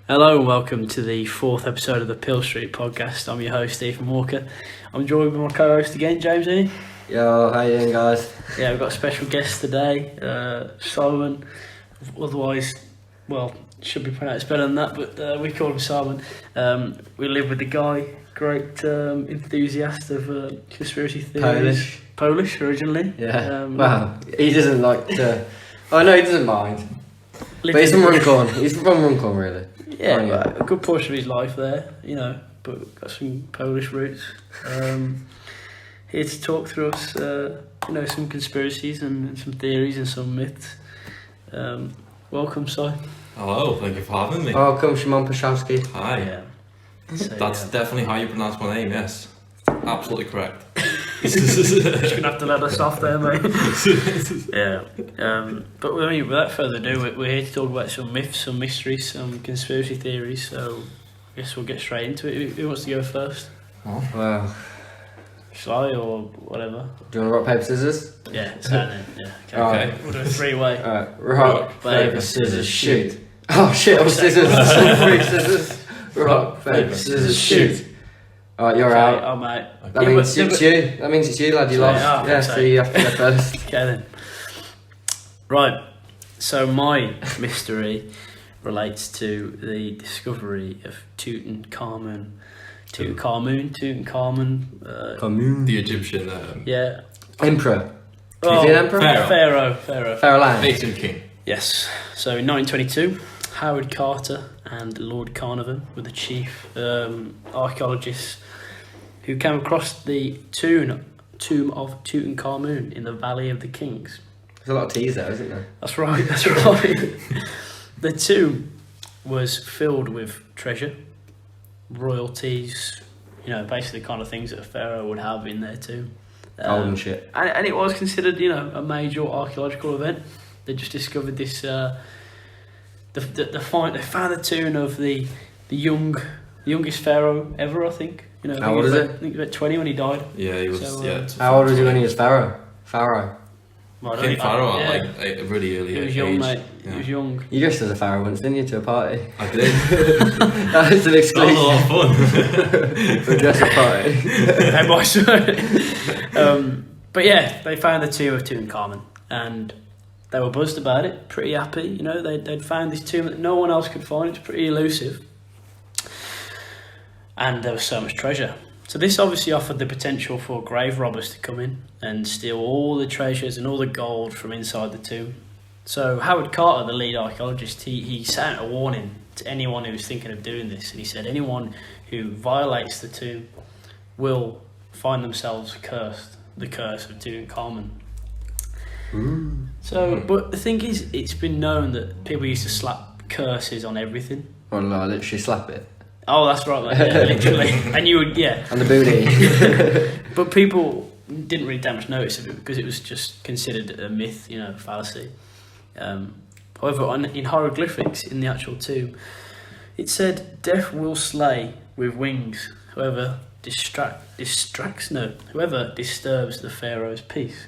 Hello and welcome to the fourth episode of the Pill Street podcast. I'm your host, Stephen Walker. I'm joined by my co-host again, James Innie. Yo, how you doing, guys? Yeah, we've got a special guest today, Szymon. Otherwise, should be pronounced better than that, but we call him Szymon. We live with the guy, great enthusiast of conspiracy theories. Polish originally. Yeah. Wow. He doesn't like to... Oh, no, he doesn't mind. But he's from Runcorn. He's from Runcorn, really. Yeah, a good portion of his life there, but got some Polish roots. Here to talk through us, some conspiracies and some theories and some myths. Welcome, Si. Hello, thank you for having me. Welcome, Szymon Paszowski. Hi. Yeah. That's definitely how you pronounce my name, yes. Absolutely correct. Just gonna have to let us off there, mate. Yeah. But without further ado, we're here to talk about some myths, some mysteries, some conspiracy theories. So I guess we'll get straight into it. Who wants to go first? Oh. Well, Shall I or whatever? do you want to rock, paper, scissors? Yeah, it's happening. Yeah. Okay. Alright. We'll do a three-way. Alright, rock, paper, paper, scissors, shoot. Oh shit, I'm scissors. Three scissors. Rock, paper, scissors, shoot. Alright, you're out. I'm out. That means it's you. That means it's you, lad. You lost. Yeah, so you have to go first. Okay then. Right. So my mystery relates to the discovery of Tutankhamun. The Egyptian Yeah. Emperor. Oh, Is he an emperor? Pharaoh. Pharaoh Land. Ancient king. Yes. So in 1922, Howard Carter and Lord Carnarvon were the chief archaeologists who came across the tomb of Tutankhamun in the Valley of the Kings. There's a lot of teas there, isn't there? That's right. The tomb was filled with treasure, royalties, basically the kind of things that a pharaoh would have in their tomb. Gold and shit. And it was considered, a major archaeological event. They just discovered this. They found the tomb of the youngest pharaoh ever. I think. How old is it? I think he was about 20 when he died. Yeah, he was. How old was he when he was Pharaoh? Well, King Pharaoh yeah. at like a really early age. He was young, mate. Yeah. He was young. You dressed as a pharaoh once, didn't you, to a party? I did. That was an That was exclusive a lot of fun. for a dress up party. Hey, boys. But yeah, they found the tomb of Tutankhamun and they were buzzed about it, pretty happy. They'd found this tomb that no one else could find. It's pretty elusive. And there was so much treasure. So this obviously offered the potential for grave robbers to come in and steal all the treasures and all the gold from inside the tomb. So Howard Carter, the lead archaeologist, he sent out a warning to anyone who was thinking of doing this. And he said anyone who violates the tomb will find themselves cursed, the curse of Tutankhamun. So, but the thing is, it's been known that people used to slap curses on everything. Oh no, literally slap it. Oh, that's right, mate. Yeah, literally. And you would, yeah. And the booty. But people didn't really that much notice of it because it was just considered a myth, a fallacy. However, in hieroglyphics in the actual tomb, it said, "Death will slay with wings. Whoever whoever disturbs the pharaoh's peace."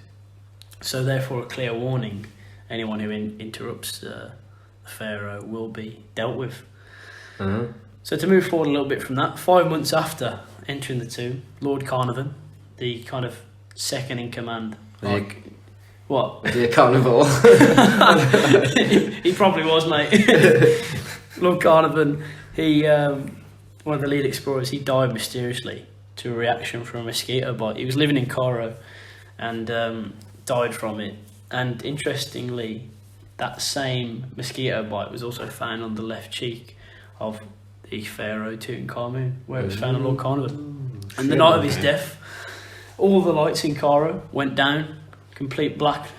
So therefore, a clear warning: anyone who interrupts the pharaoh will be dealt with. Uh-huh. So to move forward a little bit from that, 5 months after entering the tomb, Lord Carnarvon, the kind of second in command, what? Was he a carnival? He probably was, mate. Lord Carnarvon, he one of the lead explorers, he died mysteriously to a reaction from a mosquito bite. He was living in Cairo and died from it. And interestingly, that same mosquito bite was also found on the left cheek of the pharaoh Tutankhamun, where it was found on Lord Carnarvon. And the night of his death, all the lights in Cairo went down, complete black,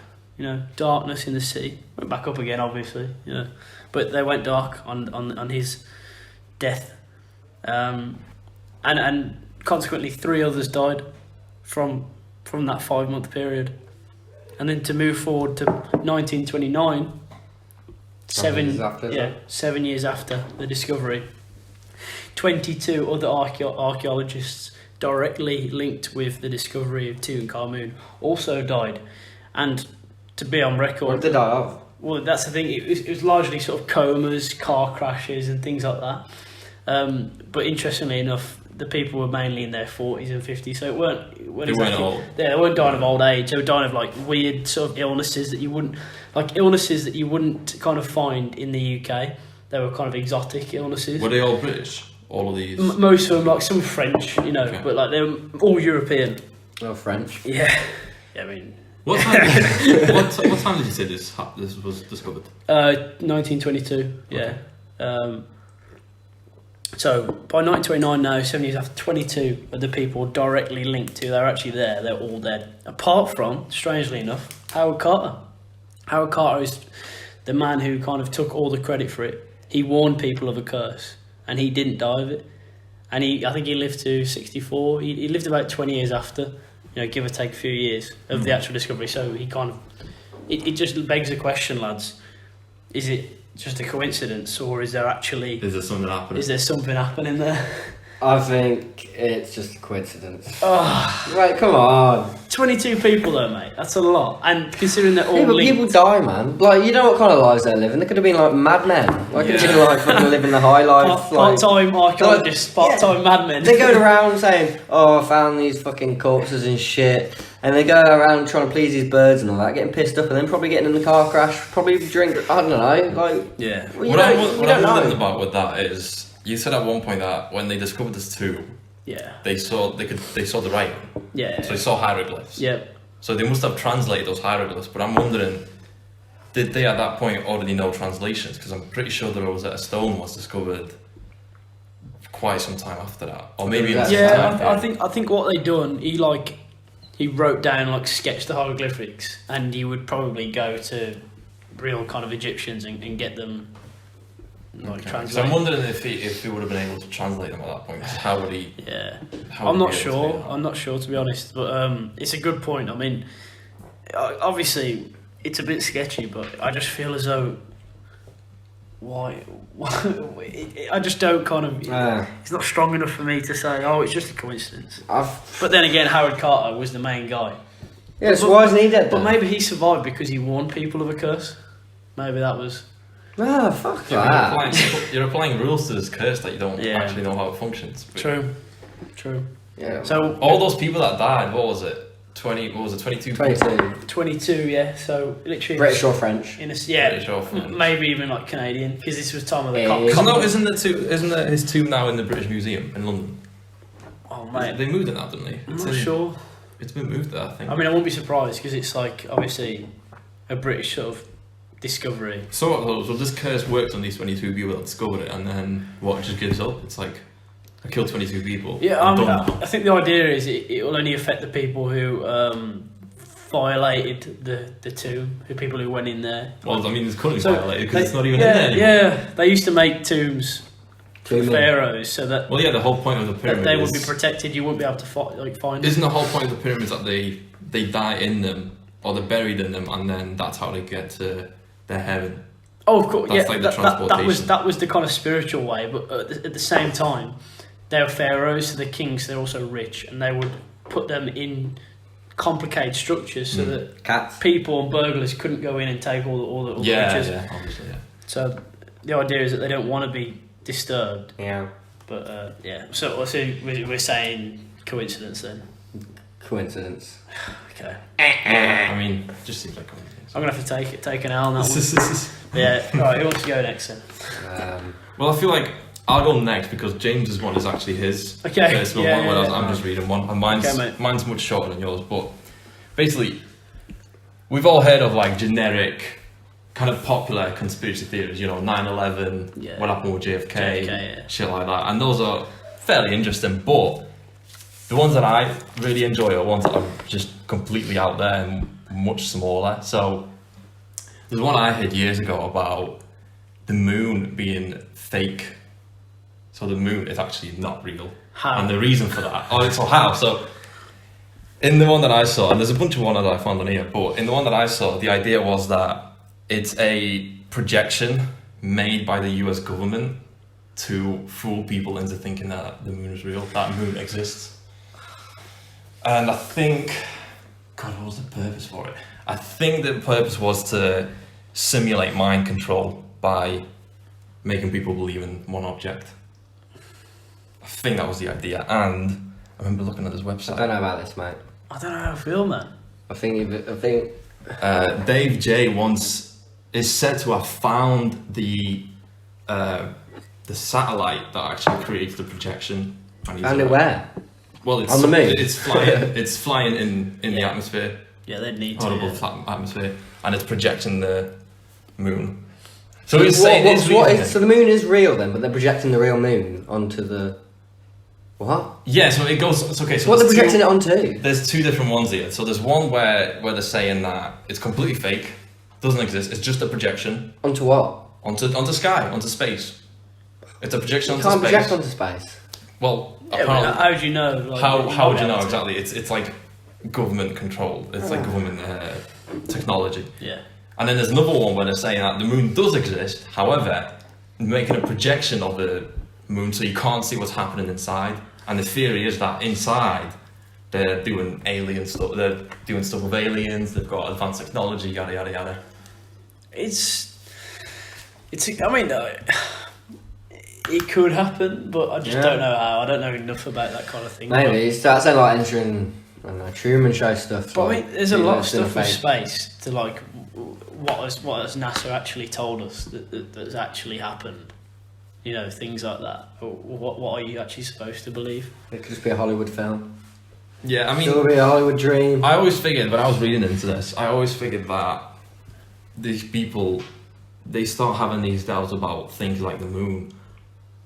darkness in the city. Went back up again, obviously, but they went dark on his death, and consequently 3 others died from that 5 month period. And then to move forward to 1929, 7 years after the discovery, 22 other archaeologists directly linked with the discovery of Tutankhamun also died. And to be on record... What did they die of? Well, that's the thing. It was largely sort of comas, car crashes, and things like that. But interestingly enough, the people were mainly in their 40s and 50s, so it weren't They weren't old. Yeah, they weren't dying of old age. They were dying of like weird sort of illnesses that you wouldn't kind of find in the UK. They were kind of exotic illnesses. Were they all British? All of these? Most of them, like some French, you know, Okay. but like they were all European. Oh, French. Yeah, I mean, What time? what time did you say this was discovered? 1922. Yeah. So by 1929 now, 7 years after, 22 of the people directly linked to, they're actually there, they're all dead. Apart from, strangely enough, Howard Carter. Howard Carter is the man who kind of took all the credit for it. He warned people of a curse, and he didn't die of it. And I think he lived to 64. He lived about 20 years after, you know, give or take a few years of the actual discovery. So he kind of, it just begs the question, lads, is it just a coincidence, or is there something happening? Is there something happening there? I think it's just a coincidence. Oh, Right, come on. 22 people though, mate. That's a lot. And considering they're all Yeah, but linked, people die, man. Like, you know what kind of lives they're living. They could have been like madmen. Like, could have been like fucking living the high life. part-time archaeologists, part-time madmen. They go around saying, "Oh, I found these fucking corpses and shit," and they go around trying to please these birds and all that, getting pissed up, and then probably getting in the car crash, probably drink. I don't know, like Yeah. well, What I'm don't wondering know. about with that is, you said at one point that when they discovered this tomb, Yeah. they saw the writing, Yeah. so they saw hieroglyphs. Yeah. So they must have translated those hieroglyphs. But I'm wondering, did they at that point already know translations? Because I'm pretty sure the Rosetta Stone was discovered quite some time after that, or maybe in the same time Yeah, I period. think what they done, he wrote down, like, sketched the hieroglyphics, and he would probably go to real kind of Egyptians and get them like Okay. translated. So I'm wondering if he would have been able to translate them at that point. How would he? Yeah, How I'm would not he be able to do sure. that? I'm not sure, to be honest, but it's a good point. I mean, obviously it's a bit sketchy, but I just feel as though why I just don't kind of. It's not strong enough for me to say, oh, it's just a coincidence. But then again, Howard Carter was the main guy. Yeah, so why isn't he dead? But then? maybe he survived because he warned people of a curse. Maybe that was. Ah, fuck Yeah, that. you're applying rules to this curse that you don't Yeah. actually know how it functions. But True. Yeah. So all those people that died, what was it? 22 people? 22. 22, yeah. So literally British or French? in a British or French. maybe even like Canadian, because this was time of the Yeah. So no, isn't his tomb now in the British Museum in London? Oh mate, They moved it now, didn't they? I'm not sure. It's been moved there, I think. I mean, I wouldn't be surprised because it's like obviously a British sort of discovery. So this curse worked on these 22 people that discovered it, and then what, it just gives up? It's like, I killed 22 people. Yeah, I'm I done now. think the idea is it will only affect the people who violated the tomb, the people who went in there. Well, I mean, it's currently So violated because they- it's not even yeah, in there anymore. Yeah, they used to make tombs for Tombing. pharaohs so that, Well, yeah, the whole point of the that pyramid they would be is... protected. You wouldn't be able to find them. Isn't the whole point of the pyramids that they die in them, or they're buried in them, and then that's how they get to their heaven? Oh, of course, That's yeah. like the that was transportation. that was the kind of spiritual way, but at the same time, they're pharaohs, so they're kings. They're also rich, and they would put them in complicated structures so that Cats. people and burglars couldn't go in and take all the Yeah, riches. yeah, obviously, yeah. So the idea is that they don't want to be disturbed. Yeah. But yeah, so we're saying coincidence then. Coincidence. Okay, I mean, just seems like coincidence. I'm gonna have to take an L on that one. Yeah, all right. Who wants to go next then? Well, I feel like I'll go next because James's one is actually his Okay, personal yeah, one, yeah, whereas yeah. I'm just reading one, and mine's Okay, mate. mine's much shorter than yours. But basically, we've all heard of like generic, kind of popular conspiracy theories. You know, 9/11, Yeah. what happened with JFK, yeah. shit like that, and those are fairly interesting. But the ones that I really enjoy are ones that are just completely out there and much smaller. So there's one I heard years ago about the moon being fake. So the moon is actually not real. How? And the reason for that, so how? So in the one that I saw, and there's a bunch of one that I found on here, but in the one that I saw, the idea was that it's a projection made by the US government to fool people into thinking that the moon is real, that moon exists. And I think, God, what was the purpose for it? I think the purpose was to simulate mind control by making people believe in one object. I think that was the idea, and I remember looking at this website. I don't know about this, mate. I don't know how I feel, man. I think Dave J once is said to have found the satellite that actually creates the projection. And found it where? Well, it's on the moon. It's flying. It's flying in the atmosphere. Yeah, they'd need to. Horrible flat atmosphere, and it's projecting the moon. So So the moon is real then, but they're projecting the real moon onto the what? Yeah, so it goes. It's okay. So what they're there's projecting it onto? There's two different ones here. So there's one where they're saying that it's completely fake, doesn't exist. It's just a projection Onto what? onto sky, onto space. It's a projection You onto can't space. project onto space. Well, Yeah, apparently, but how do you know? Like, how would you know reality? exactly? It's like government control. It's like government technology. Yeah. And then there's another one where they're saying that the moon does exist, however, making a projection of the moon so you can't see what's happening inside. And the theory is that inside they're doing alien stuff. They're doing stuff with aliens. They've got advanced technology. Yada yada yada. It's. I mean, it could happen, but I just don't know how. I don't know enough about that kind of thing. Maybe that's like entering, I don't know, Truman Show stuff. But I like, mean, there's a lot of still stuff with fake. space to like. What has NASA actually told us that's actually happened? You know, things like that. What are you actually supposed to believe? It could just be a Hollywood film. Yeah, I mean, Still be a Hollywood dream. I always figured when I was reading into this, I always figured that these people, they start having these doubts about things like the moon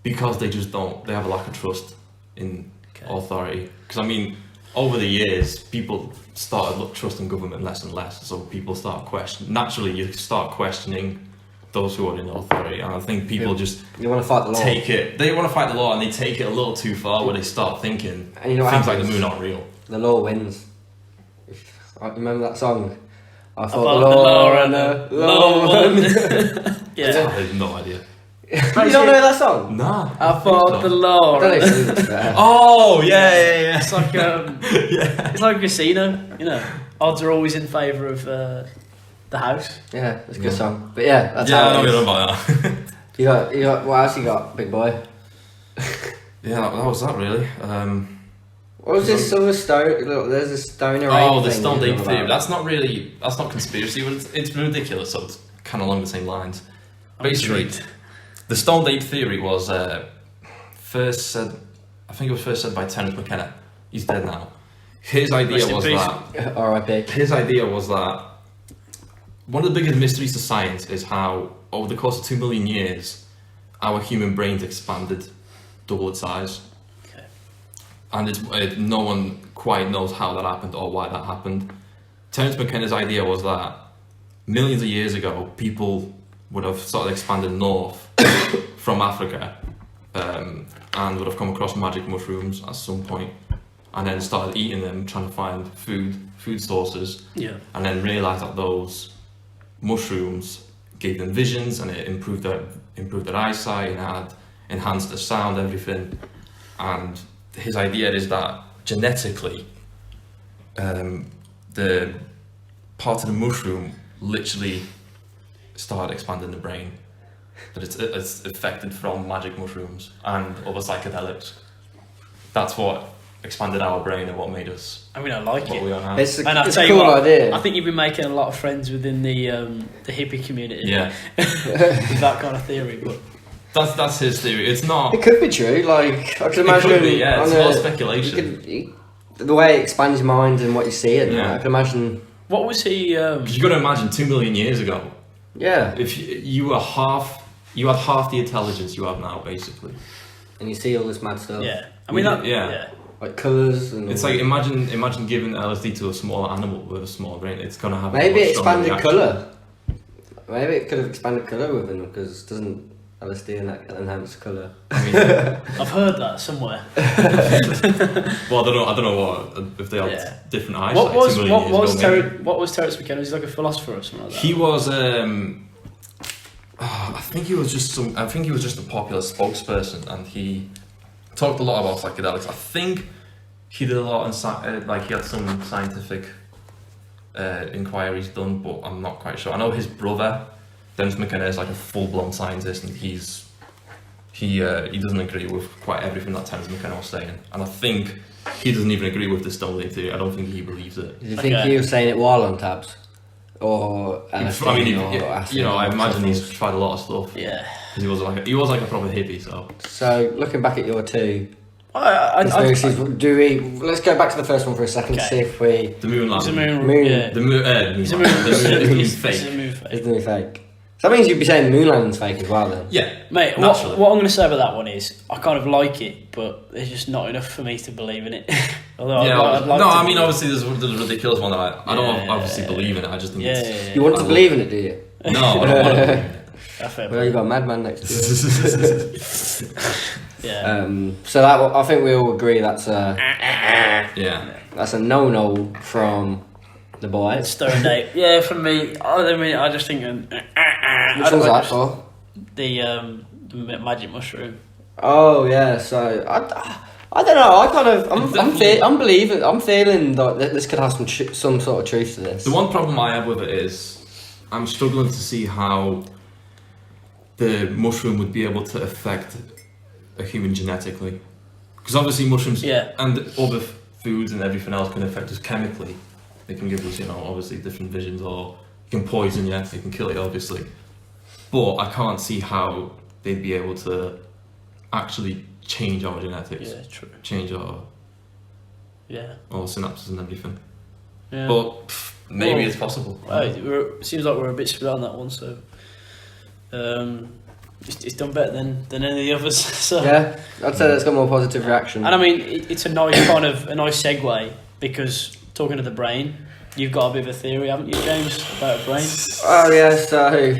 because they just don't. They have a lack of trust in authority. Because I mean, over the years, people started trusting government less and less. So people start questioning. Naturally, you start questioning those who are in authority, and I think people just You want to fight the law. take it. They want to fight the law, and they take it a little too far, where they start thinking And you know what things like the happens? moon aren't real. The law wins. I remember that song? I About fought the law and the law won. Yeah. I have no idea. You don't know that song? Nah. I fought the law. I don't know if it's fair. Oh yeah. It's like it's like a casino. You know, odds are always in favour of the house. Yeah, it's a good song. But yeah, that's Yeah, I how know it is. about that. You got, what else you got, big boy? Yeah, that was that really. What was this sort of stone? Look, there's a stoner ape Oh, the thing stoned you're ape on theory. about. That's not conspiracy, but it's ridiculous. So it's kind of along the same lines. Basically, the stoned ape theory was first said. I think it was first said by Terence McKenna. He's dead now. His idea Rest in was peace. that. R.I.P. His idea was that one of the biggest mysteries to science is how, over the course of 2 million years, our human brains expanded double its size. Okay. And no one quite knows how that happened or why that happened. Terence McKenna's idea was that millions of years ago, people would have sort of expanded north from Africa and would have come across magic mushrooms at some point, and then started eating them, trying to find food sources, Yeah. and then realised that those mushrooms gave them visions, and it improved their eyesight and had enhanced their sound, everything. And his idea is that genetically, the part of the mushroom literally started expanding the brain, that it's affected from magic mushrooms and other psychedelics. That's what expanded our brain and what made us I mean, I like what it. we are now. It's And I'll a tell you cool what, idea. I think you've been making a lot of friends within the hippie community. Yeah, With that kind of theory, but that's his theory. It's not. It could be true. Like I can imagine. It could be, yeah. It's on all a- speculation. the way it expands your mind and what you see, and Yeah. I can imagine. what was he? Because you got to imagine 2 million years ago, Yeah, if you had half the intelligence you have now, basically. and you see all this mad stuff. Yeah, I mean that. Yeah. Yeah. Like colours and. It's like imagine giving LSD to a smaller animal with a small brain. It's gonna have. maybe a it much stronger expanded reaction. colour. Maybe it could have expanded colour with him because doesn't LSD enhance colour? I mean, I've heard that somewhere. well, I don't know if they had Yeah. different eyesight. What was 2 million years ago, maybe. What was Terence McKenna? Was he like a philosopher or something like that? He was. I think he was just a popular spokesperson, and he talked a lot about psychedelics. I think he did a lot on like he had some scientific inquiries done, but I'm not quite sure. I know his brother Dennis McKenna is like a full-blown scientist, and he doesn't agree with quite everything that Dennis McKenna was saying, and I think he doesn't even agree with the Stone Age theory. I don't think he believes it. Do you think he was saying it while on tabs, or LSD, I mean, or acid, you know, I or imagine something? he's tried a lot of stuff. Yeah. 'Cause he was like a proper hippie, so. So looking back at your two I conspiracies, let's go back to the first one for a second to Okay. see if we The moon It's a landing. moon. Yeah. The moon. It's a The moon. moon is It's a fake. moon fake. isn't it fake? So that means you'd be saying the moon landing's fake as well then. Yeah. Mate, Naturally. what I'm going to say about that one is I kind of like it, but there's just not enough for me to believe in it. Although Yeah, I'd like no, to I mean, believe obviously, there's a ridiculous one that I don't Yeah, obviously yeah, believe in it. I just think Yeah, it's. yeah, yeah. You want I to will. believe in it, do you? No, I don't want to believe in it. That's fair Well, play. you got a madman next to you. Yeah. So that I think we all agree that's a Yeah. no-no from the boys. Stone Ape. Yeah, for me, I just think Which one's that for? the magic mushroom. Oh yeah, so I don't know. I'm feeling that this could have some sort of truth to this. The one problem I have with it is I'm struggling to see how the mushroom would be able to affect a human genetically, because obviously mushrooms Yeah. and other foods and everything else can affect us chemically. They can give us, you know, obviously different visions, or can poison you, they can kill you, obviously. But I can't see how they'd be able to actually change our genetics, Yeah, true. change our Yeah. synapses and everything. Yeah. But maybe Well, it's possible. Seems like we're a bit split on that one, so it's done better than any of the others. So Yeah, I'd say that's got more positive reaction. and I mean it's a nice a nice segue, because talking to the brain, you've got a bit of a theory, haven't you, James, about a brain? Oh yeah, so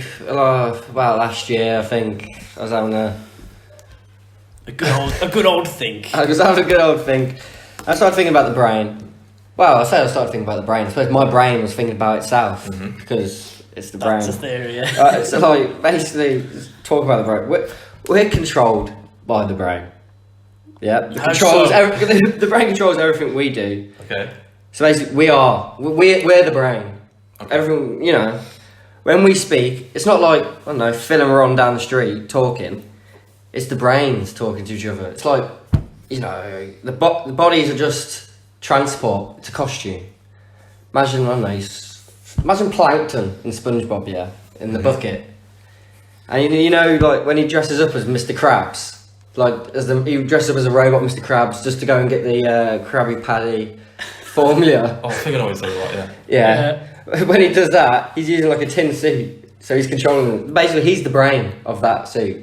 about last year I think I was having a good old think. I was having a good old think. I started thinking about the brain. Well, I say I started thinking about the brain. I suppose my brain was thinking about itself because it's the brain. That's a theory, yeah. So like basically, talk about the brain. We're controlled by the brain. Yeah, How so? the brain controls everything we do. Okay. So basically, we're the brain. Okay. Everything, you know, when we speak, it's not like, I don't know, Phil and Ron down the street talking. It's the brains talking to each other. It's like, you know, the bodies are just transport. It's a costume. Imagine, I don't know, imagine Plankton in SpongeBob, yeah, in the bucket. And you know, like when he dresses up as Mr. Krabs, like he dresses up as a robot Mr. Krabs just to go and get the Krabby Patty formula. Oh, I think I know what you're talking about, Yeah. When he does that, he's using like a tin suit, so he's controlling it. Basically, he's the brain of that suit.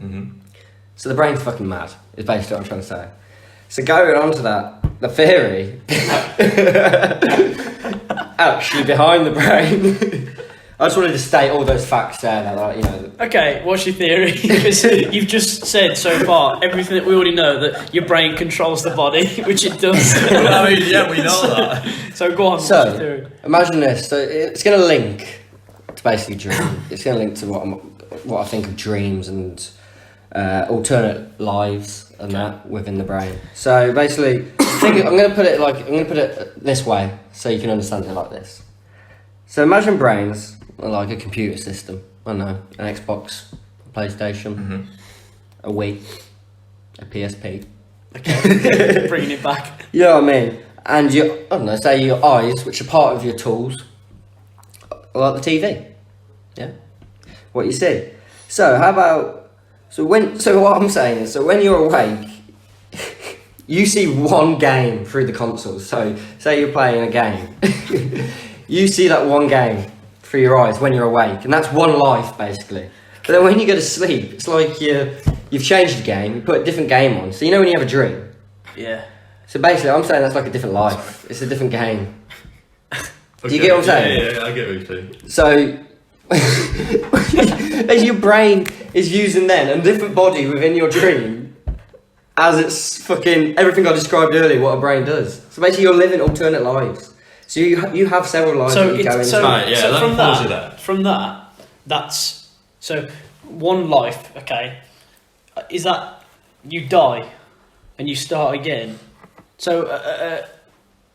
Mm-hmm. So the brain's fucking mad, is basically what I'm trying to say. So going on to that, the theory actually behind the brain. I just wanted to state all those facts there that, like, you know. Okay, what's your theory? Because you've just said so far everything that we already know, that your brain controls the body, which it does. I mean, yeah, we know that. So go on, what's So, your theory? imagine this. So it's going to link to basically dream. It's going to link to what I think of dreams and alternate lives and that within the brain. So basically, I'm going to put it this way so you can understand it like this. So imagine brains are like a computer system. I don't know, an Xbox, a PlayStation, a Wii, a PSP. Okay, bringing it back. You know what I mean? And I don't know, say your eyes, which are part of your tools, are like the TV. Yeah? What you see. So how about, so what I'm saying is, so when you're awake, you see one game through the console. So say you're playing a game. You see that one game through your eyes when you're awake, and that's one life basically. But then when you go to sleep, it's like you've changed the game, you put a different game on. So you know when you have a dream. Yeah. So basically, I'm saying that's like a different life. It's a different game. Okay. Do you get what I'm saying? Yeah, I get what you're saying. So as your brain is using then a different body within your dream, as it's fucking everything I described earlier, what a brain does. So basically, you're living alternate lives. So you have several lives that you go into. From that, that's so one life. Okay, is that you die and you start again? So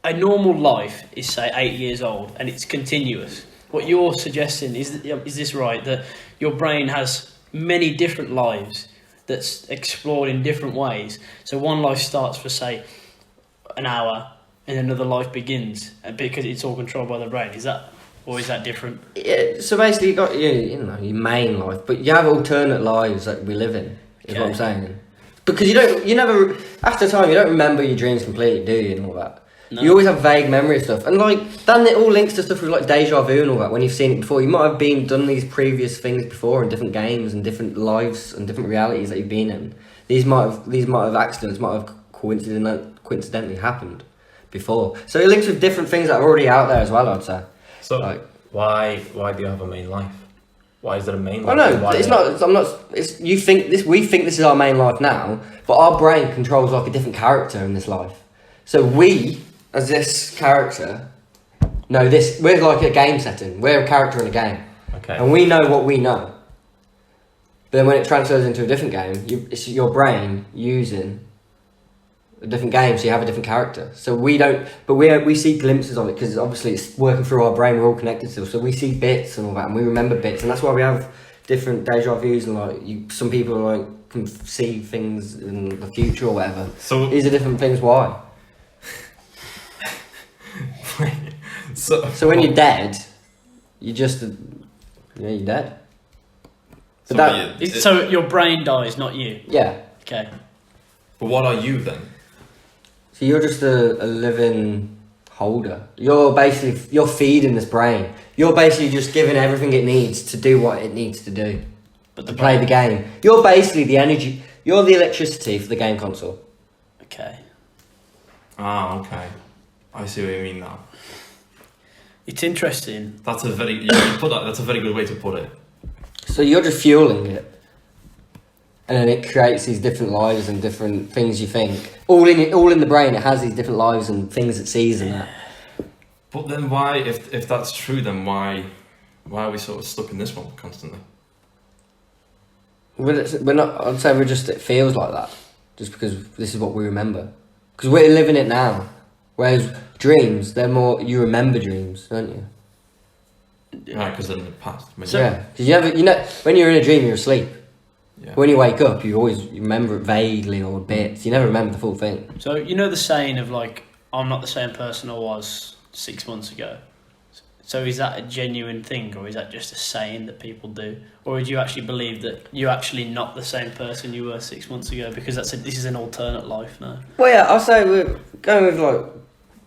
a normal life is say 8 years old and it's continuous. what you're suggesting is this right? That your brain has many different lives that's explored in different ways. So one life starts for say an hour, and another life begins, because it's all controlled by the brain. Is that different? Yeah, so basically, you got your main life, but you have alternate lives that we live in. Is what I'm saying. Because you never after time you don't remember your dreams completely, do you? And all that. No. You always have vague memory of stuff, and then it all links to stuff with like deja vu and all that. When you've seen it before, you might have done these previous things before in different games and different lives and different realities that you've been in. These might have accidents, might have coincidentally happened before. So it links with different things that are already out there as well, I'd say. So why do you have a main life? Why is there a main life? Oh no, it's not. I'm not. It's you think this. We think this is our main life now, but our brain controls like a different character in this life. So we, as this character, know this. We're like a game setting. We're a character in a game, okay, and we know what we know. But then when it transfers into a different game, it's your brain using a different game, so you have a different character. So we don't, but we see glimpses of it because obviously it's working through our brain. We're all connected still, so we see bits and all that, and we remember bits, and that's why we have different deja vus and some people can see things in the future or whatever. So these are different things. Why? so when you're dead, you're dead. But so your brain dies, not you. Yeah. Okay. But what are you then? So you're just a living holder. You're feeding this brain. You're basically just giving everything it needs to do what it needs to do. But to play the game. You're basically the energy. You're the electricity for the game console. Okay. Ah, okay. I see what you mean now. It's interesting. That's a very that's a very good way to put it. So you're just fueling it. And then it creates these different lives and different things you think. All in the brain, it has these different lives and things it sees and that. But then why, if that's true, then why are we sort of stuck in this one constantly? We're not, I'd say it feels like that. Just because this is what we remember. Because we're living it now. Whereas dreams, they're more, you remember dreams, don't you? Yeah, because they're in the past. Yeah, because when you're in a dream, you're asleep. Yeah. When you wake up, you always remember it vaguely or bits. You never remember the full thing. So the saying of I'm not the same person I was 6 months ago. So is that a genuine thing, or is that just a saying that people do, or do you actually believe that you're actually not the same person you were 6 months ago because this is an alternate life now? Well, yeah, I'll say we're going with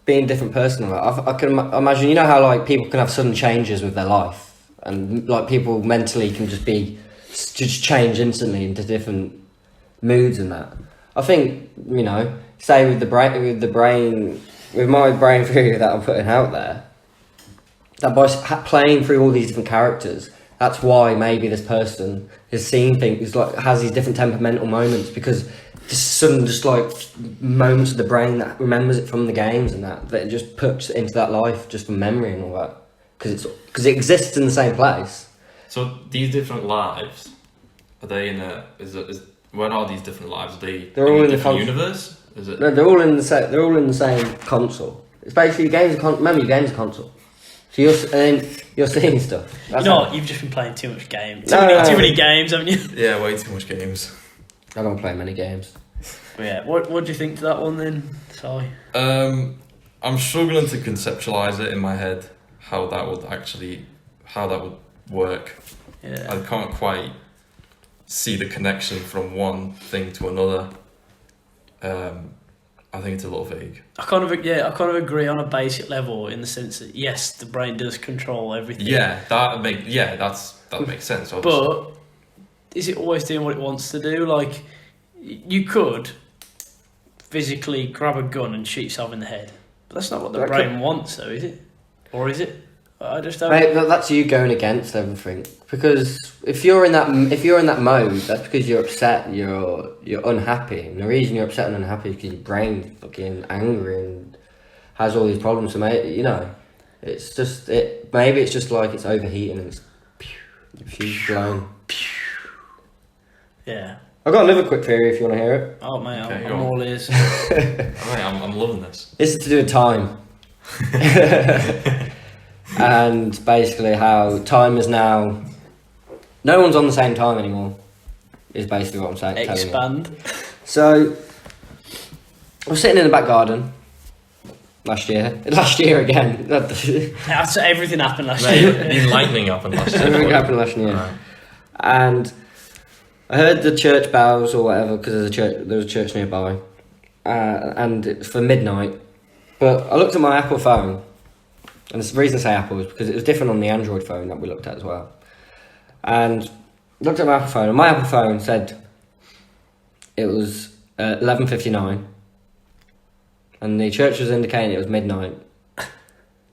being a different person. I can imagine, how people can have sudden changes with their life, and people mentally can just change instantly into different moods and that. I think, say with my brain theory that I'm putting out there, that by playing through all these different characters, that's why maybe this person is seeing things, has these different temperamental moments, because sudden moments of the brain that remembers it from the games and that it just puts it into that life just from memory and all that, because it exists in the same place. So these different lives, are they in where are these different lives? They're all in a different universe? Is it? No, they're all in the same console. It's basically remember your game's a console. So you're seeing stuff. You've just been playing too much games. Too many games, haven't you? Yeah, way too much games. I don't play many games. Yeah, what do you think to that one then, Si? I'm struggling to conceptualise it in my head how that would work. Yeah. I can't quite see the connection from one thing to another. I think it's a little vague. I kind of agree on a basic level, in the sense that yes, the brain does control everything. Yeah, that makes sense. Obviously. But is it always doing what it wants to do? You could physically grab a gun and shoot yourself in the head, but that's not what the brain wants, though, is it? Or is it? I just don't. Mate, that's you going against everything. Because if you're in that mode, that's because you're upset, you're unhappy, and the reason you're upset and unhappy is because your brain's fucking angry and has all these problems. So, mate, it's just maybe it's just it's overheating and it's fuse blown. Yeah. I've got another quick theory if you want to hear it. Oh, mate, I'm all ears. Alright, I'm loving this. This is to do with time. and basically how time is now. No one's on the same time anymore. Is basically what I'm saying. telling you. Expand. So, I was sitting in the back garden last year. Last year again. That's everything happened last Mate, year. lightning happened last year. Everything happened last year. Right. And I heard the church bells or whatever because there was a church nearby, and it's for midnight. But I looked at my Apple phone, and the reason I say Apple is because it was different on the Android phone that we looked at as well. And looked at my Apple phone, and my Apple phone said it was 11:59, and the church was indicating it was midnight.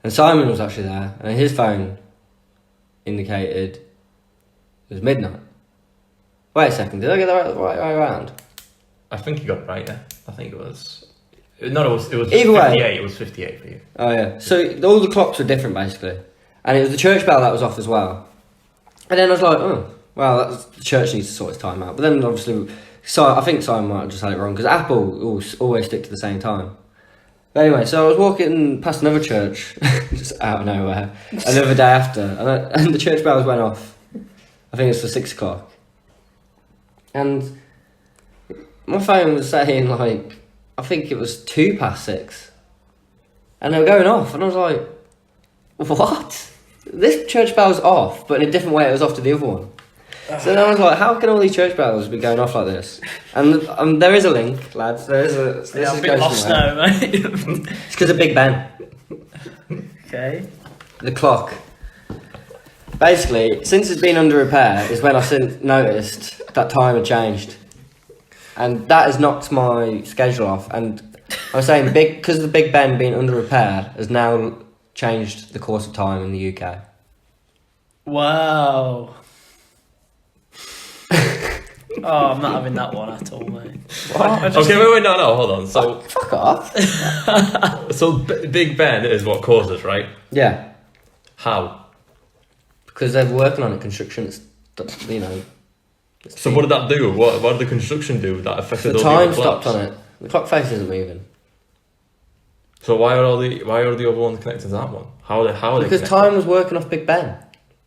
And Simon was actually there, and his phone indicated it was midnight. Wait a second, did I get that right around? I think you got it right, yeah. I think it was... No, it was Either way. 58. It was 58 for you. Oh yeah, so all the clocks were different basically. And it was the church bell that was off as well. And then I was like, oh, well, the church needs to sort its time out. But then obviously, I think Simon might have just had it wrong, because Apple always stick to the same time. But anyway, so I was walking past another church, just out of nowhere, another day after, and the church bells went off. I think it's for 6 o'clock. And my phone was saying, like, I think it was 6:02. And they were going off, and I was like, what? This church bell's off, but in a different way it was off to the other one. So then I was like, how can all these church bells be going off like this? And there is a link, lads. There is a... This Yeah, I'm is a bit lost now, mate. It's because of Big Ben. Okay. The clock. Basically, since it's been under repair is when I noticed that time had changed. And that has knocked my schedule off. And I was saying, because of the Big Ben being under repair has now changed the course of time in the UK. Wow. Oh, I'm not having that one at all, mate. Okay, wait, no, hold on. So, Fuck off. so Big Ben is what caused it, right? Yeah. How? Because they're working on it, construction, you know. So what did that do? What did the construction do that affected The all time the stopped clocks? on it. The clock face isn't moving. So why are the other ones connected to that one? How are they Because connected? time was working off Big Ben.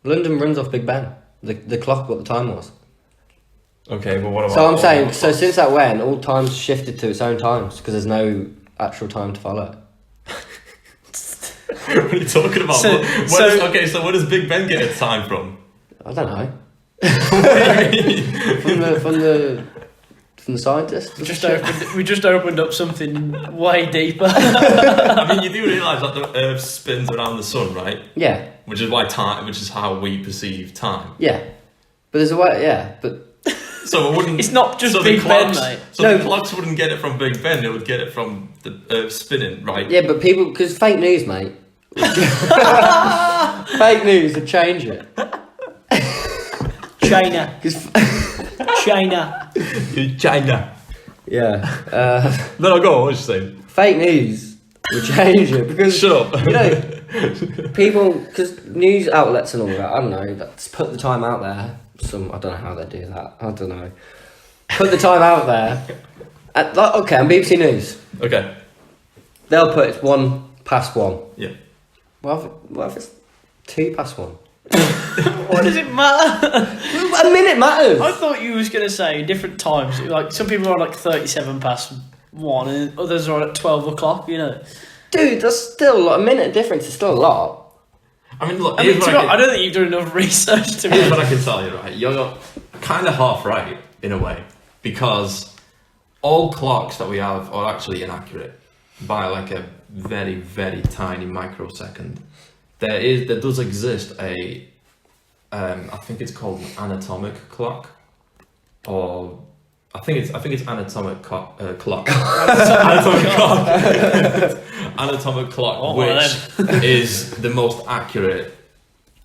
London runs off Big Ben. The clock, what the time was. Okay, but what about... So I'm all saying, the so clocks? since that went, all times shifted to its own times because there's no actual time to follow. What are you talking about? So- So where does Big Ben get its time from? I don't know. What do you mean? From the scientists. We just opened up something way deeper. I mean, you do realise that the Earth spins around the sun, right? Yeah, Which is how we perceive time. yeah. But there's a way. Yeah, but So it wouldn't. It's not just so Big the clocks, Ben, mate. So No. the clocks wouldn't get it from Big Ben. It would get it from the Earth spinning, right? yeah, but people because fake news, mate. Fake news would change it. China. 'Cause China. China. yeah, No, go on, what you saying? fake news would change it because Shut up. you know people because news outlets and all that. I don't know. That's put the time out there. I don't know how they do that. I don't know. Put the time out there. Okay, on BBC News, Okay. they'll put it's 1:01. Yeah. What if it's 2:01? What does it matter? A minute matters. I thought you was going to say different times. Like some people are like 1 and others are at 12 o'clock, you know. Dude, that's still a lot. A minute difference is still a lot. I mean, look. I mean, Here's to what be honest, I don't think you've done enough research to Here's be. what I can tell you, right? You're kind of half right in a way, because all clocks that we have are actually inaccurate by like a very, very tiny microsecond. There does exist a, I think it's called an anatomic clock, or I think it's anatomic clock. Anatomic clock. Anatomic clock, Oh, one which of is the most accurate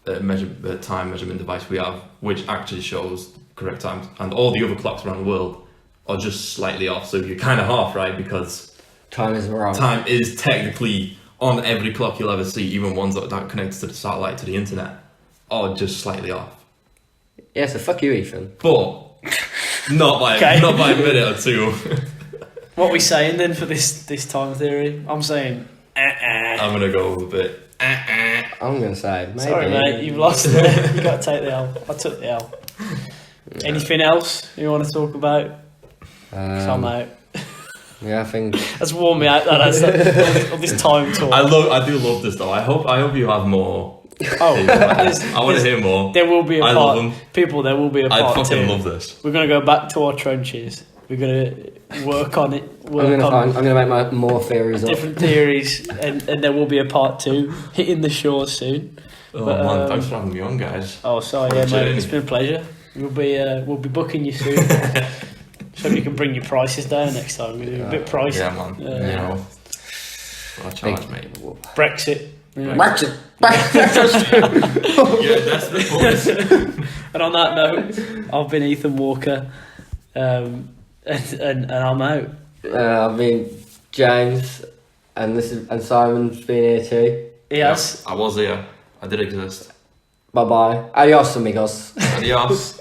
time measurement device we have, which actually shows correct times, and all the other clocks around the world are just slightly off. So you're kind of half right, because Time is wrong. time is technically on every clock you'll ever see, even ones that are connected to the satellite, to the internet, are just slightly off. Yeah, so fuck you, Ethan. But not by Okay. not by a minute or two. What are we saying then for this time theory? I'm saying. I'm gonna go with a bit. I'm gonna say maybe. Sorry, mate, you've lost there. You got to take the L. I took the L. Yeah. Anything else you want to talk about? 'Cause I'm out. Yeah, I think. That's worn me out. That's all this time talk. I do love this though. I hope you have more. Oh, I want to hear more. There will be a I part. love them. People, there will be a I part fucking two. love this. We're gonna go back to our trenches. We're gonna work on it. I'm gonna make my more theories up. Different theories, and there will be a part 2 hitting the shores soon. Oh But, man, thanks for having me on, guys. Oh, sorry, yeah, mate. It's been a pleasure. We'll be booking you soon. So you can bring your prices down next time. We're a bit pricey. Yeah, man. You know, what I charge, mate. Brexit. Yeah. Brexit. Yeah, that's the voice. And on that note, I've been Ethan Walker, and I'm out. I've been James, and Simon's been here too. Yes. I was here. I did exist. Bye bye. Adios, amigos. Adios.